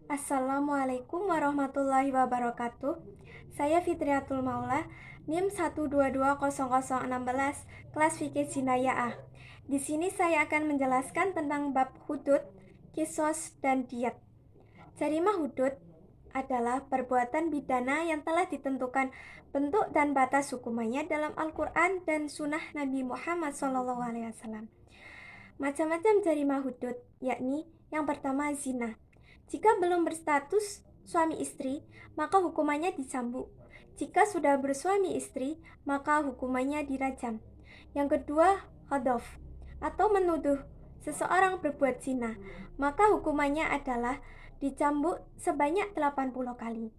Assalamualaikum warahmatullahi wabarakatuh. Saya Fitriatul Maula, NIM 1220016, kelas fikih Jinayah A. Di sini saya akan menjelaskan tentang bab hudud, kisos, dan diyat. Jarimah hudud adalah perbuatan pidana yang telah ditentukan bentuk dan batas hukumannya dalam Al-Quran dan Sunnah Nabi Muhammad SAW. Macam-macam jarimah hudud, yakni yang pertama zina. Jika belum berstatus suami istri, maka hukumannya dicambuk. Jika sudah bersuami istri, maka hukumannya dirajam. Yang kedua, qadhaf atau menuduh seseorang berbuat zina, maka hukumannya adalah dicambuk sebanyak 80 kali.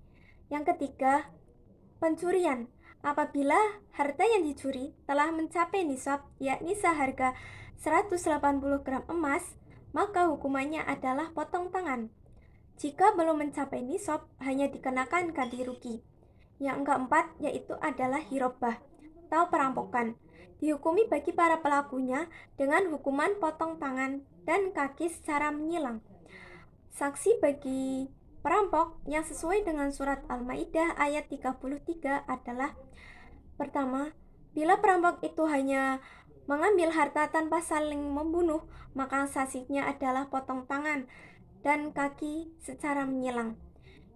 Yang ketiga, pencurian. Apabila harta yang dicuri telah mencapai nisab, yakni seharga 180 gram emas, maka hukumannya adalah potong tangan. Jika belum mencapai nisab, hanya dikenakan ganti rugi. Yang keempat yaitu adalah hirobah atau perampokan. Dihukumi bagi para pelakunya dengan hukuman potong tangan dan kaki secara menyilang. Sanksi bagi perampok yang sesuai dengan surat Al-Maidah ayat 33 adalah: pertama, bila perampok itu hanya mengambil harta tanpa saling membunuh, maka sanksinya adalah potong tangan dan kaki secara menyilang.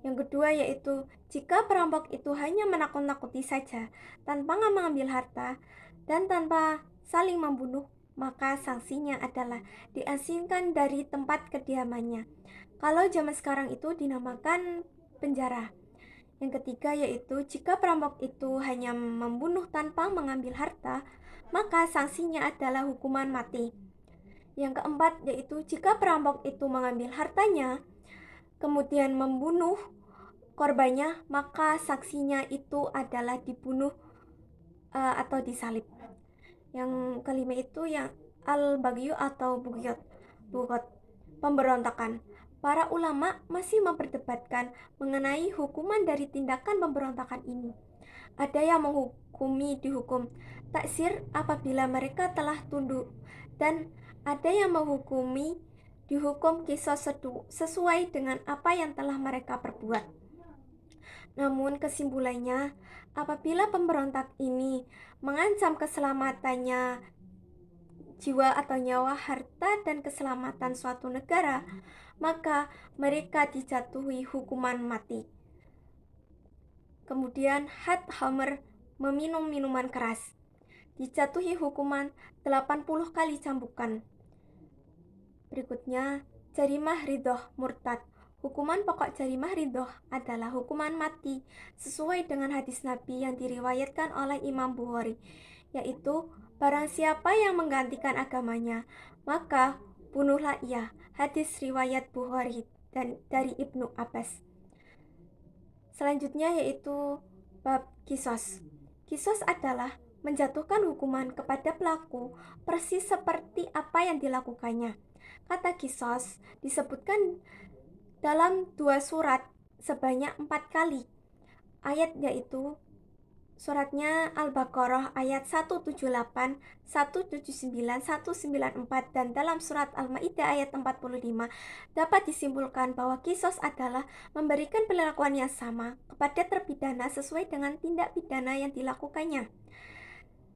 Yang kedua yaitu jika perampok itu hanya menakut-nakuti saja tanpa mengambil harta dan tanpa saling membunuh, maka sanksinya adalah diasingkan dari tempat kediamannya. Kalau zaman sekarang itu dinamakan penjara. Yang ketiga yaitu jika perampok itu hanya membunuh tanpa mengambil harta, maka sanksinya adalah hukuman mati. Yang keempat yaitu jika perampok itu mengambil hartanya kemudian membunuh korbannya, maka sanksinya itu adalah dibunuh atau disalib. Yang kelima itu yang al-baghyu atau bughot, pemberontakan. Para ulama masih memperdebatkan mengenai hukuman dari tindakan pemberontakan ini. Ada yang menghukumi dihukum taksir apabila mereka telah tunduk, dan ada yang menghukumi dihukum kisos sesuai dengan apa yang telah mereka perbuat. Namun kesimpulannya, apabila pemberontak ini mengancam keselamatannya jiwa atau nyawa, harta, dan keselamatan suatu negara, maka mereka dijatuhi hukuman mati. Kemudian had homer, meminum minuman keras, dijatuhi hukuman 80 kali cambukan. Berikutnya, jarimah ridhoh murtad. Hukuman pokok jarimah ridhoh adalah hukuman mati sesuai dengan hadis Nabi yang diriwayatkan oleh Imam Bukhari, yaitu barang siapa yang menggantikan agamanya, maka bunuhlah ia. Hadis riwayat Bukhari dan dari Ibnu Abbas. Selanjutnya yaitu bab kisos. Kisos adalah menjatuhkan hukuman kepada pelaku persis seperti apa yang dilakukannya. Kata kisos disebutkan dalam 2 surat sebanyak 4 kali. Ayat yaitu suratnya Al-Baqarah ayat 178, 179, 194, dan dalam surat Al-Maidah ayat 45 dapat disimpulkan bahwa kisos adalah memberikan perlakuan yang sama kepada terpidana sesuai dengan tindak pidana yang dilakukannya.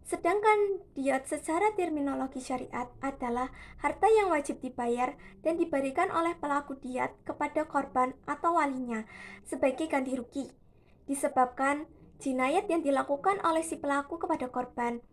Sedangkan diyat secara terminologi syariat adalah harta yang wajib dibayar dan diberikan oleh pelaku diyat kepada korban atau walinya sebagai ganti rugi disebabkan jinayat yang dilakukan oleh si pelaku kepada korban.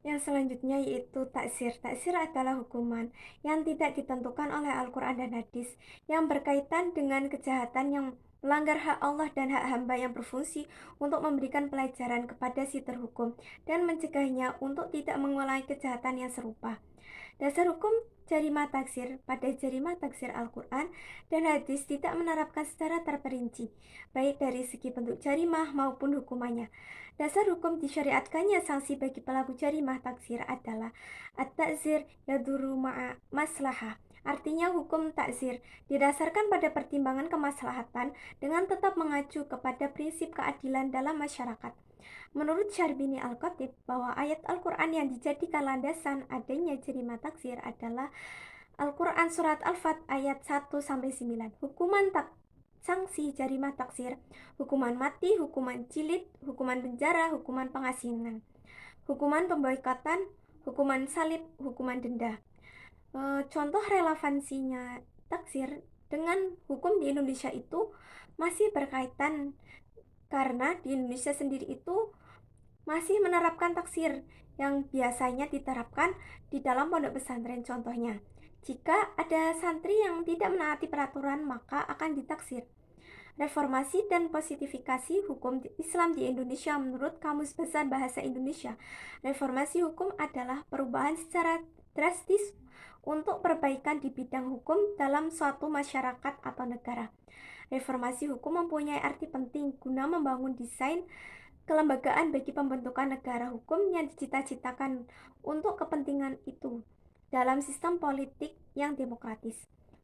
Yang selanjutnya yaitu taksir. Taksir adalah hukuman yang tidak ditentukan oleh Al-Quran dan hadis yang berkaitan dengan kejahatan yang melanggar hak Allah dan hak hamba yang berfungsi untuk memberikan pelajaran kepada si terhukum dan mencegahnya untuk tidak mengulangi kejahatan yang serupa. Dasar hukum jarimah taksir pada jarimah taksir Al-Quran dan hadis tidak menerapkan secara terperinci, baik dari segi bentuk jarimah maupun hukumannya. Dasar hukum disyariatkannya sanksi bagi pelaku jarimah taksir adalah at-ta'zir yaduru ma'a maslahah. Artinya hukum takzir didasarkan pada pertimbangan kemaslahatan dengan tetap mengacu kepada prinsip keadilan dalam masyarakat. Menurut Syarbini Al-Khatib bahwa ayat Al-Quran yang dijadikan landasan adanya jarimah taksir adalah Al-Quran Surat Al-Fat ayat 1-9. Hukuman sanksi jarimah taksir, hukuman mati, hukuman jilid, hukuman penjara, hukuman pengasingan, hukuman pemboikotan, hukuman salib, hukuman denda. Contoh relevansinya taksir dengan hukum di Indonesia itu masih berkaitan karena di Indonesia sendiri itu masih menerapkan taksir yang biasanya diterapkan di dalam pondok pesantren. Contohnya, jika ada santri yang tidak menaati peraturan, maka akan ditaksir. Reformasi dan positifikasi hukum Islam di Indonesia. Menurut Kamus Besar Bahasa Indonesia, reformasi hukum adalah perubahan secara drastis untuk perbaikan di bidang hukum dalam suatu masyarakat atau negara. Reformasi hukum mempunyai arti penting guna membangun desain kelembagaan bagi pembentukan negara hukum yang dicita-citakan untuk kepentingan itu dalam sistem politik yang demokratis.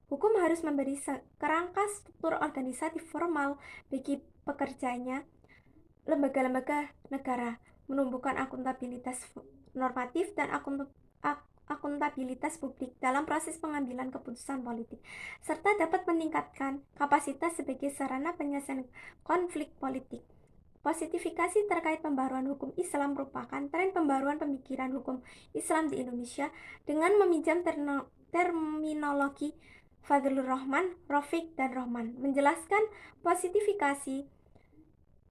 Hukum harus memberi kerangka struktur organisatif formal bagi pekerjanya lembaga-lembaga negara, menumbuhkan akuntabilitas normatif dan akuntabilitas publik dalam proses pengambilan keputusan politik, serta dapat meningkatkan kapasitas sebagai sarana penyelesaian konflik politik. Positifikasi terkait pembaruan hukum Islam merupakan tren pembaruan pemikiran hukum Islam di Indonesia dengan meminjam terminologi Fadlur Rahman, Rafiq, dan Rohman, menjelaskan positifikasi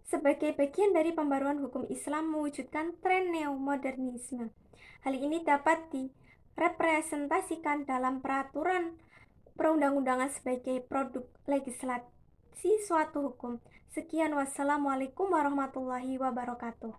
sebagai bagian dari pembaruan hukum Islam mewujudkan tren neomodernisme. Hal ini dapat direpresentasikan dalam peraturan perundang-undangan sebagai produk legislasi suatu hukum. Sekian, wassalamualaikum warahmatullahi wabarakatuh.